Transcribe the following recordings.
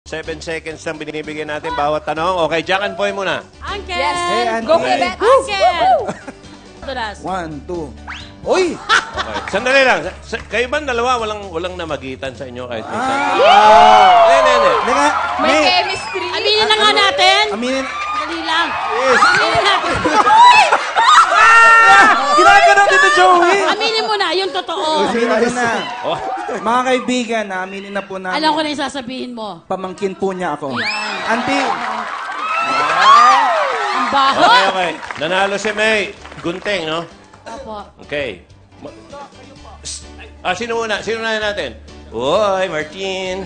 7 seconds lang binibigyan natin bawat tanong. Okay, Jack and Poy muna. Uncle! Yes. Hey, Auntie. Go for it. Uncle! Tulas. 1, 2. Uy! Okay, sandali lang. Kayo ba dalawa walang namagitan sa inyo kahit minsan? Hindi. May chemistry. Aminin na nga natin. Aminin. Dali lang. Yes. Aminin natin. Ginaganon dito, Joey. Aminin mo na, yung totoo. Aminin ko na. Oh. Mga kaibigan, aminin na po namin. Alam ko na yung sasabihin mo. Pamangkin po niya ako. Yan. Auntie. Ang baho. Okay. Nanalo si May. Gunting, no? Opo. Okay. Sino una? Sino na natin? Uy, Martin.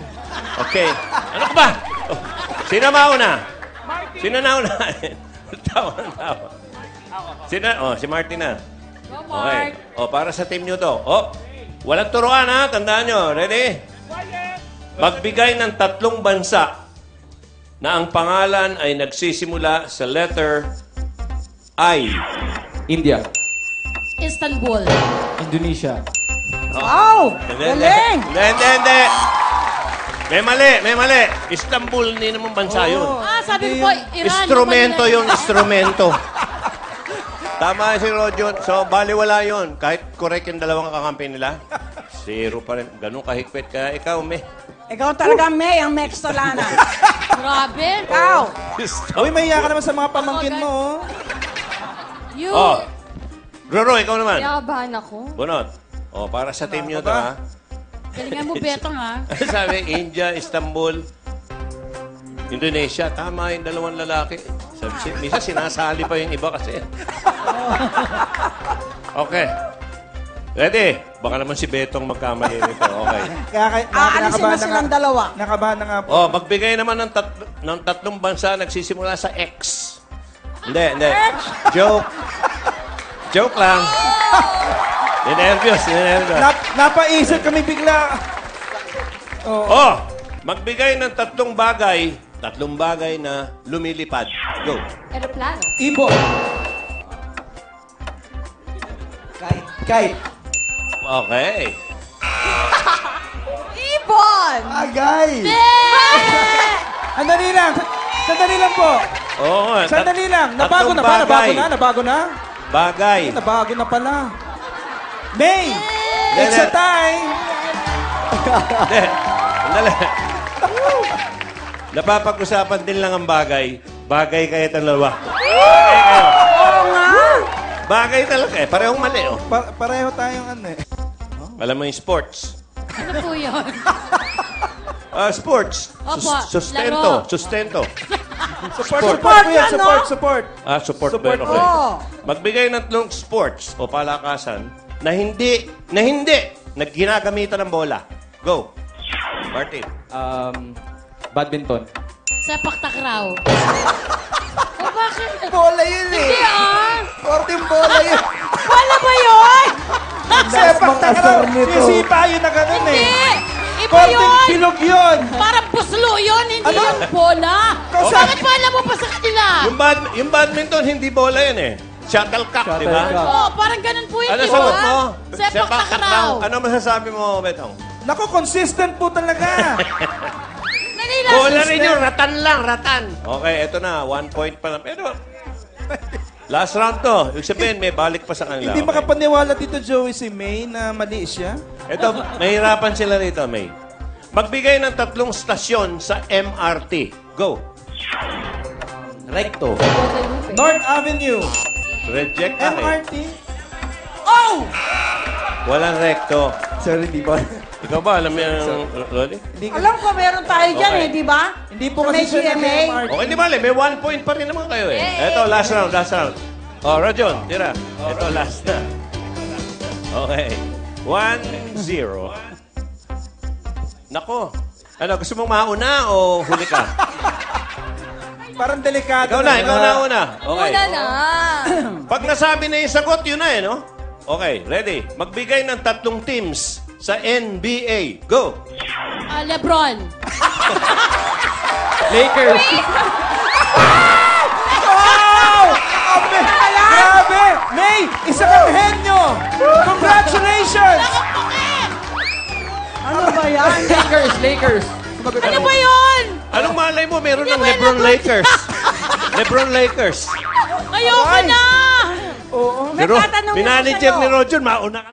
Okay. Ano ka ba? Oh. Sino mauna? Sino nauna? Tawa. Si Martin na. Go, Okay. Mark. Para sa team nyo to. Walang turuan ha. Tandaan nyo. Ready? Magbigay ng 3 bansa na ang pangalan ay nagsisimula sa letter I. India. Istanbul. Indonesia. Wow! Galing! Hindi. May mali. Istanbul, hindi naman bansa yun. Sabi ko po, Iran. Instrumento yun, instrumento. Tama si Rojon. So, baliwala yun. Kahit correct yung dalawang kakampi nila, 0 pa rin. Ganun kahigpit. Kaya ikaw, Ikaw talaga, May, ang Mextolana. Grabe. Ikaw! Uy, mahiya ka naman sa mga pamangkin mo. You. Roro, ikaw naman. Yabahan ako. Bunot. Para sa team nyo to, ha? Galingan mo, Betong, ha? Sabi, India, Istanbul, Indonesia. Tama yung dalawang lalaki. Misa sinasali pa yung iba kasi. Okay. Ready? Baka naman si Betong magkamali nito. Okay. Aalisin mo silang dalawa. Nakabahan na nga po. Magbigay naman ng 3 bansa nagsisimula sa X. Hindi. Joke lang. Ninervyos. Napaisip kami bigla. Magbigay ng 3 bagay na lumilipad. Go. Aeroplano. Ibon. Kite. Okay. Ibon! Agay. Sandali lang po. Sandali lang. Nabago na ba? Nabago na? Bagay. Nabago na pala. May! It's a time! Napapag-usapan din lang ang bagay. Bagay kayo dalawa. Oo nga! Bagay talaga eh. Parehong mali, Pareho tayong ano eh. Alam mo yung sports. Ano po yun? Sports. Opo, Sustento. laro. Support. Support yan, support. Support ba yun? Okay. Oo. Magbigay ng 3 sports o palakasan na hindi ginagamitan ng bola. Go. Martin. Badminton. Sepak takraw. Bakit? Bola yun eh. Hindi Korting bola yun. Wala ba yun? Sepak takraw. Sisipa yun na ganun eh. Hindi! Iba Korting yun! bilog yun. Parang puslo yun, hindi yung bola. Bakit pa alam mo pa sa kanila? Yung badminton, hindi bola yun eh. Shuttlecock, di ba? Oo, parang ganun po yun, Ano di ba? sagot mo? Sepak takraw. Ano masasabi mo, Betong? Naku, consistent po talaga. Bola rin yun, ratan. Okay, eto na. 1 point pa lang. Pero, last round to. Ibig sabihin, may balik pa sa kanila. Hindi Okay. makapaniwala Tito Joey si May na mali siya. Ito, mahirapan sila rito, May. Magbigay ng 3 stasyon sa MRT. Go. Recto. North Avenue. Reject ka eh. MRT. Oh! Walang recto. Sir, hindi ba? Ikaw ba, alam mo yung Rolly? Alam ko, meron tayo dyan Okay. eh, di ba? Hindi po May kasi siya GMA. MRT. Okay, di bale, may 1 point pa rin naman kayo eh. Ito, last round. Rajon, tira. Ito, last na. Okay. 1-0. Nako. Ano, gusto mong mauna o huli ka? Parang delikado. Ikaw na una. Okay. Una na. Pag nasabi na yung sagot, yun na eh, no? Okay, ready. Magbigay ng 3 teams sa NBA. Go! Lebron. Lakers. Wow! Grabe! May, isa kang henyo! Congratulations! Ano ba yan? Lakers. Ano ba yun? Ano Lebron Lakers. Lebron Lakers. Ayoko na! Oo. Pero, May tatanong ako minanager sa'yo. ni Roger, mauna ka.